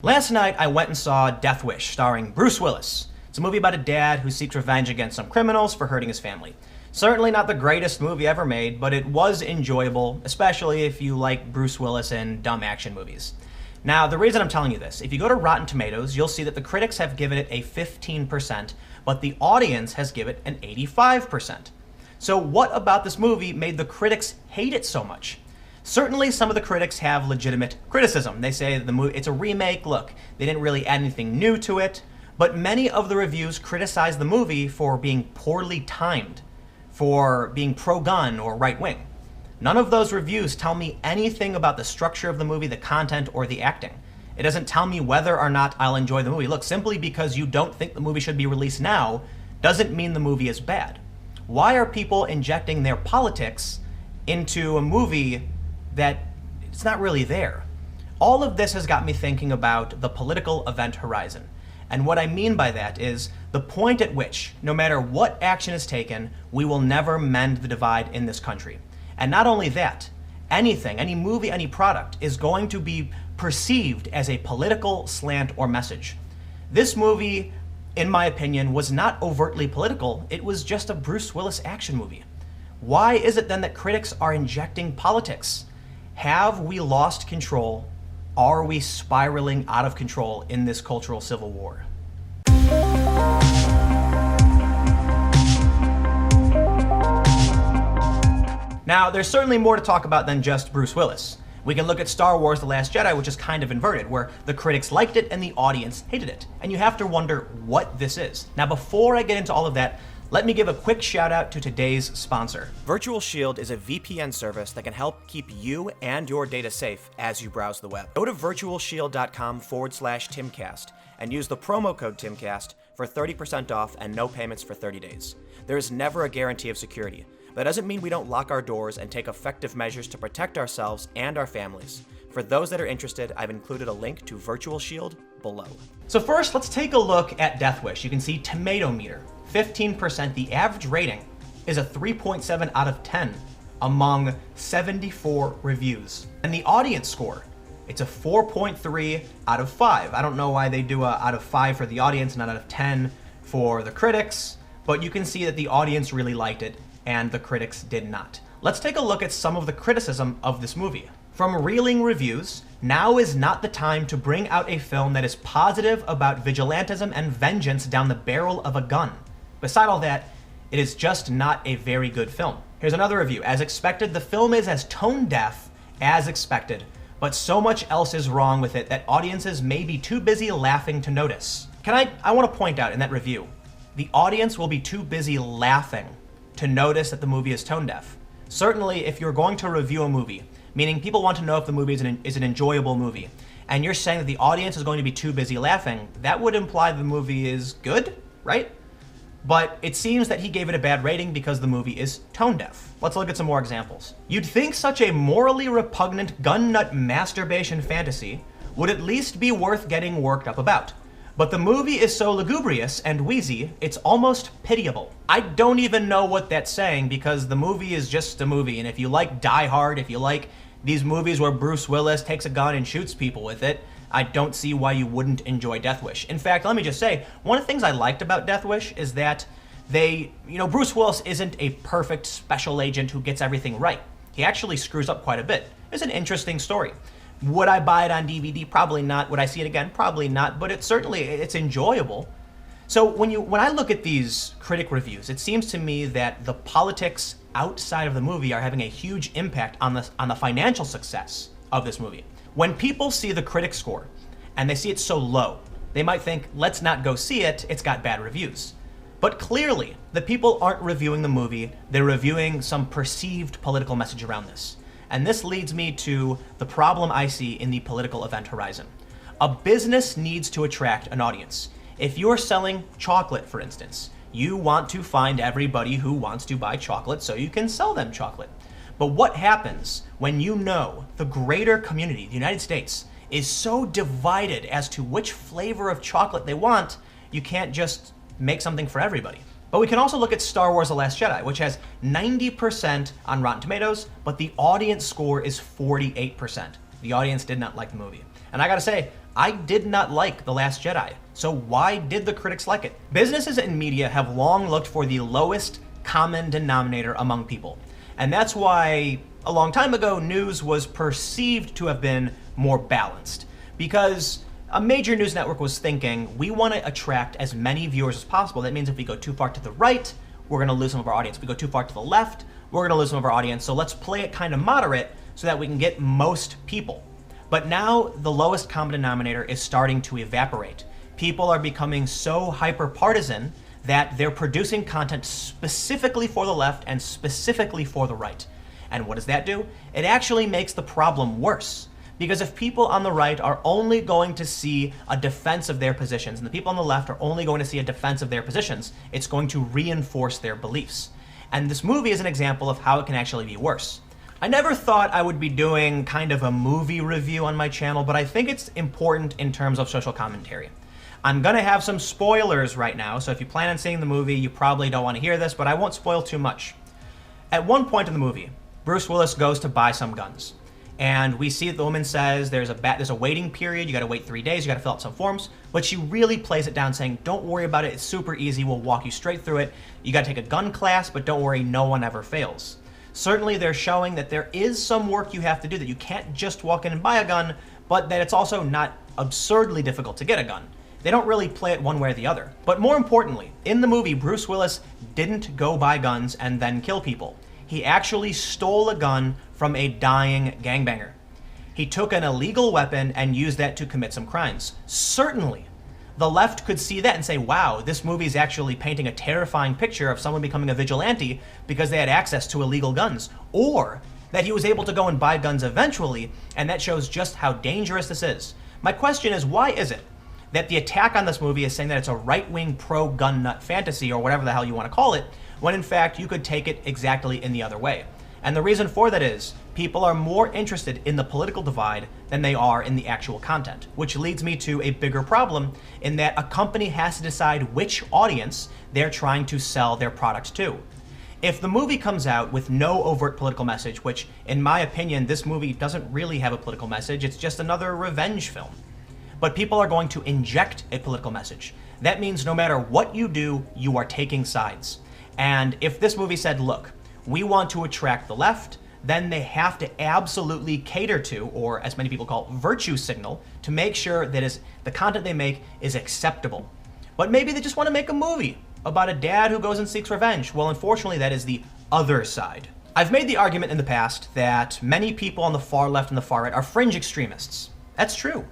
Last night, I went and saw Death Wish, starring Bruce Willis. It's a movie about a dad who seeks revenge against some criminals for hurting his family. Certainly not the greatest movie ever made, but it was enjoyable, especially if you like Bruce Willis and dumb action movies. Now, the reason I'm telling you this, if you go to Rotten Tomatoes, you'll see that the critics have given it a 15%, but the audience has given it an 85%. So what about this movie made the critics hate it so much? Certainly, some of the critics have legitimate criticism. They say the movie, it's a remake, look, they didn't really add anything new to it, but many of the reviews criticize the movie for being poorly timed, for being pro-gun or right-wing. None of those reviews tell me anything about the structure of the movie, the content, or the acting. It doesn't tell me whether or not I'll enjoy the movie. Look, simply because you don't think the movie should be released now doesn't mean the movie is bad. Why are people injecting their politics into a movie that it's not really there? All of this has got me thinking about the political event horizon. And what I mean by that is the point at which, no matter what action is taken, we will never mend the divide in this country. And not only that, anything, any movie, any product is going to be perceived as a political slant or message. This movie, in my opinion, was not overtly political. It was just a Bruce Willis action movie. Why is it then that critics are injecting politics? Have we lost control? Are we spiraling out of control in this cultural civil war? Now, there's certainly more to talk about than just Bruce Willis. We can look at Star Wars: The Last Jedi, which is kind of inverted, where the critics liked it and the audience hated it. And you have to wonder what this is. Now, before I get into all of that, let me give a quick shout out to today's sponsor. Virtual Shield is a VPN service that can help keep you and your data safe as you browse the web. Go to virtualshield.com/Timcast and use the promo code Timcast for 30% off and no payments for 30 days. There is never a guarantee of security. That doesn't mean we don't lock our doors and take effective measures to protect ourselves and our families. For those that are interested, I've included a link to Virtual Shield below. So first, let's take a look at Death Wish. You can see tomato meter, 15%. The average rating is a 3.7 out of 10 among 74 reviews. And the audience score, it's a 4.3 out of 5. I don't know why they do a out of 5 for the audience, not out of 10 for the critics, but you can see that the audience really liked it and the critics did not. Let's take a look at some of the criticism of this movie. From Reeling Reviews, now is not the time to bring out a film that is positive about vigilantism and vengeance down the barrel of a gun. Beside all that, it is just not a very good film. Here's another review. As expected, the film is as tone deaf as expected, but so much else is wrong with it that audiences may be too busy laughing to notice. I want to point out in that review, the audience will be too busy laughing to notice that the movie is tone deaf. Certainly, if you're going to review a movie, meaning people want to know if the movie is an enjoyable movie, and you're saying that the audience is going to be too busy laughing, that would imply the movie is good, right? But it seems that he gave it a bad rating because the movie is tone deaf. Let's look at some more examples. You'd think such a morally repugnant gun nut masturbation fantasy would at least be worth getting worked up about. But the movie is so lugubrious and wheezy, it's almost pitiable. I don't even know what that's saying because the movie is just a movie, and if you like Die Hard, if you like these movies where Bruce Willis takes a gun and shoots people with it, I don't see why you wouldn't enjoy Death Wish. In fact, let me just say, one of the things I liked about Death Wish is that Bruce Willis isn't a perfect special agent who gets everything right. He actually screws up quite a bit. It's an interesting story. Would I buy it on DVD? Probably not. Would I see it again? Probably not, but it's enjoyable. So when I look at these critic reviews, it seems to me that the politics outside of the movie are having a huge impact on the financial success of this movie. When people see the critic score and they see it so low, they might think, let's not go see it, it's got bad reviews. But clearly, the people aren't reviewing the movie, they're reviewing some perceived political message around this. And this leads me to the problem I see in the political event horizon. A business needs to attract an audience. If you're selling chocolate, for instance, you want to find everybody who wants to buy chocolate so you can sell them chocolate. But what happens when you know the greater community, the United States, is so divided as to which flavor of chocolate they want, you can't just make something for everybody. But we can also look at Star Wars: The Last Jedi, which has 90% on Rotten Tomatoes, but the audience score is 48%. The audience did not like the movie. And I gotta say, I did not like The Last Jedi. So why did the critics like it? Businesses and media have long looked for the lowest common denominator among people. And that's why a long time ago, news was perceived to have been more balanced. Because a major news network was thinking, we want to attract as many viewers as possible. That means if we go too far to the right, we're going to lose some of our audience. If we go too far to the left, we're going to lose some of our audience. So let's play it kind of moderate so that we can get most people. But now the lowest common denominator is starting to evaporate. People are becoming so hyper-partisan that they're producing content specifically for the left and specifically for the right. And what does that do? It actually makes the problem worse. Because if people on the right are only going to see a defense of their positions, and the people on the left are only going to see a defense of their positions, it's going to reinforce their beliefs. And this movie is an example of how it can actually be worse. I never thought I would be doing kind of a movie review on my channel, but I think it's important in terms of social commentary. I'm gonna have some spoilers right now, so if you plan on seeing the movie, you probably don't want to hear this, but I won't spoil too much. At one point in the movie, Bruce Willis goes to buy some guns. And we see that the woman says there's a waiting period, you gotta wait 3 days, you gotta fill out some forms, but she really plays it down saying, don't worry about it, it's super easy, we'll walk you straight through it. You gotta take a gun class, but don't worry, no one ever fails. Certainly they're showing that there is some work you have to do, that you can't just walk in and buy a gun, but that it's also not absurdly difficult to get a gun. They don't really play it one way or the other. But more importantly, in the movie, Bruce Willis didn't go buy guns and then kill people. He actually stole a gun from a dying gangbanger. He took an illegal weapon and used that to commit some crimes. Certainly, the left could see that and say, wow, this movie is actually painting a terrifying picture of someone becoming a vigilante because they had access to illegal guns. Or that he was able to go and buy guns eventually, and that shows just how dangerous this is. My question is, why is it that the attack on this movie is saying that it's a right-wing pro-gun nut fantasy, or whatever the hell you want to call it, when in fact you could take it exactly in the other way? And the reason for that is, people are more interested in the political divide than they are in the actual content, which leads me to a bigger problem in that a company has to decide which audience they're trying to sell their product to. If the movie comes out with no overt political message, which in my opinion, this movie doesn't really have a political message, it's just another revenge film. But people are going to inject a political message. That means no matter what you do, you are taking sides. And if this movie said, look, we want to attract the left, then they have to absolutely cater to, or as many people call it, virtue signal, to make sure that the content they make is acceptable. But maybe they just want to make a movie about a dad who goes and seeks revenge. Well, unfortunately, that is the other side. I've made the argument in the past that many people on the far left and the far right are fringe extremists. That's true.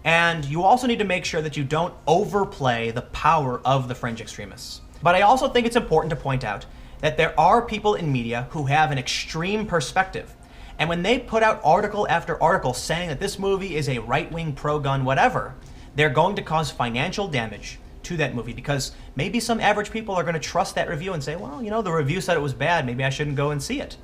And you also need to make sure that you don't overplay the power of the fringe extremists. But I also think it's important to point out that there are people in media who have an extreme perspective. And when they put out article after article saying that this movie is a right-wing, pro-gun, whatever, they're going to cause financial damage to that movie, because maybe some average people are going to trust that review and say, well, you know, the review said it was bad, maybe I shouldn't go and see it.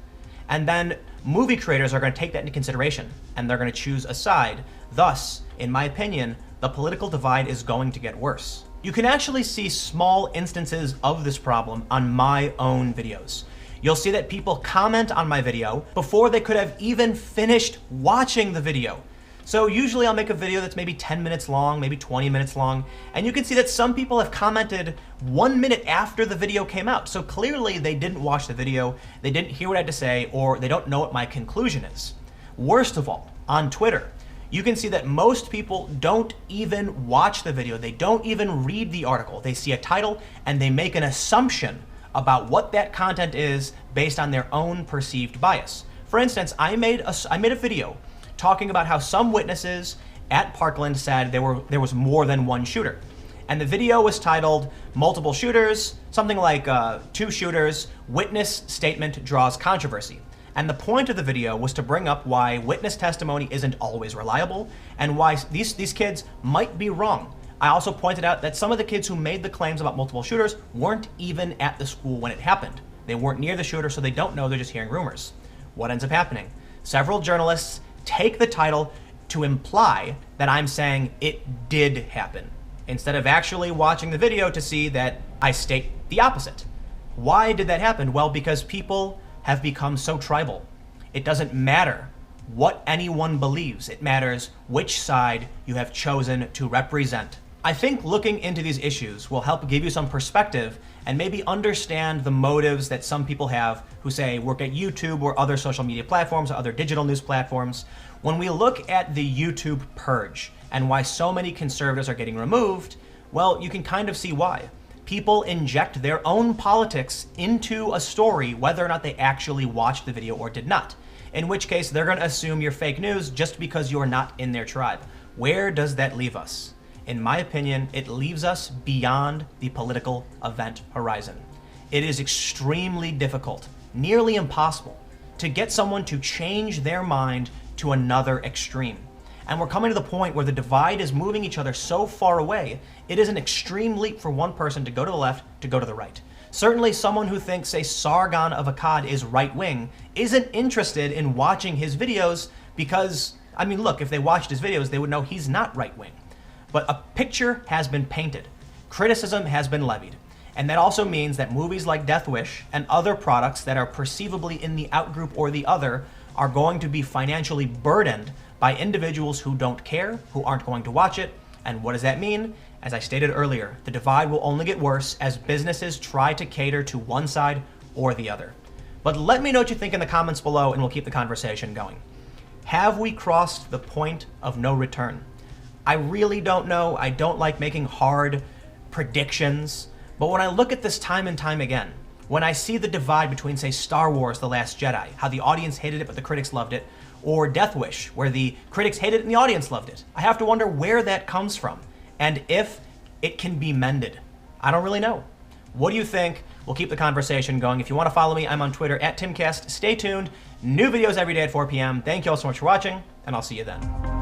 And then movie creators are going to take that into consideration, and they're going to choose a side. Thus, in my opinion, the political divide is going to get worse. You can actually see small instances of this problem on my own videos. You'll see that people comment on my video before they could have even finished watching the video. So usually I'll make a video that's maybe 10 minutes long, maybe 20 minutes long, and you can see that some people have commented 1 minute after the video came out. So clearly they didn't watch the video, they didn't hear what I had to say, or they don't know what my conclusion is. Worst of all, on Twitter, you can see that most people don't even watch the video. They don't even read the article. They see a title and they make an assumption about what that content is based on their own perceived bias. For instance, I made a video talking about how some witnesses at Parkland said there was more than one shooter. And the video was titled Multiple Shooters, something like 2 shooters, witness statement draws controversy. And the point of the video was to bring up why witness testimony isn't always reliable and why these kids might be wrong. I also pointed out that some of the kids who made the claims about multiple shooters weren't even at the school when it happened. They weren't near the shooter, so they don't know, they're just hearing rumors. What ends up happening? Several journalists take the title to imply that I'm saying it did happen, instead of actually watching the video to see that I state the opposite. Why did that happen? Well, because people have become so tribal. It doesn't matter what anyone believes. It matters which side you have chosen to represent. I think looking into these issues will help give you some perspective and maybe understand the motives that some people have who say work at YouTube or other social media platforms or other digital news platforms. When we look at the YouTube purge and why so many conservatives are getting removed, well, you can kind of see why. People inject their own politics into a story whether or not they actually watched the video or did not. In which case, they're going to assume you're fake news just because you're not in their tribe. Where does that leave us? In my opinion, it leaves us beyond the political event horizon. It is extremely difficult, nearly impossible, to get someone to change their mind to another extreme. And we're coming to the point where the divide is moving each other so far away, it is an extreme leap for one person to go to the left, to go to the right. Certainly someone who thinks a Sargon of Akkad is right-wing isn't interested in watching his videos because, I mean, look, if they watched his videos, they would know he's not right-wing. But a picture has been painted. Criticism has been levied. And that also means that movies like Death Wish and other products that are perceivably in the out-group or the other are going to be financially burdened by individuals who don't care, who aren't going to watch it. And what does that mean? As I stated earlier, the divide will only get worse as businesses try to cater to one side or the other. But let me know what you think in the comments below and we'll keep the conversation going. Have we crossed the point of no return? I really don't know. I don't like making hard predictions. But when I look at this time and time again, when I see the divide between, say, Star Wars: The Last Jedi, how the audience hated it but the critics loved it, or Death Wish, where the critics hated it and the audience loved it, I have to wonder where that comes from and if it can be mended. I don't really know. What do you think? We'll keep the conversation going. If you want to follow me, I'm on Twitter @TimCast. Stay tuned. New videos every day at 4 p.m. Thank you all so much for watching, and I'll see you then.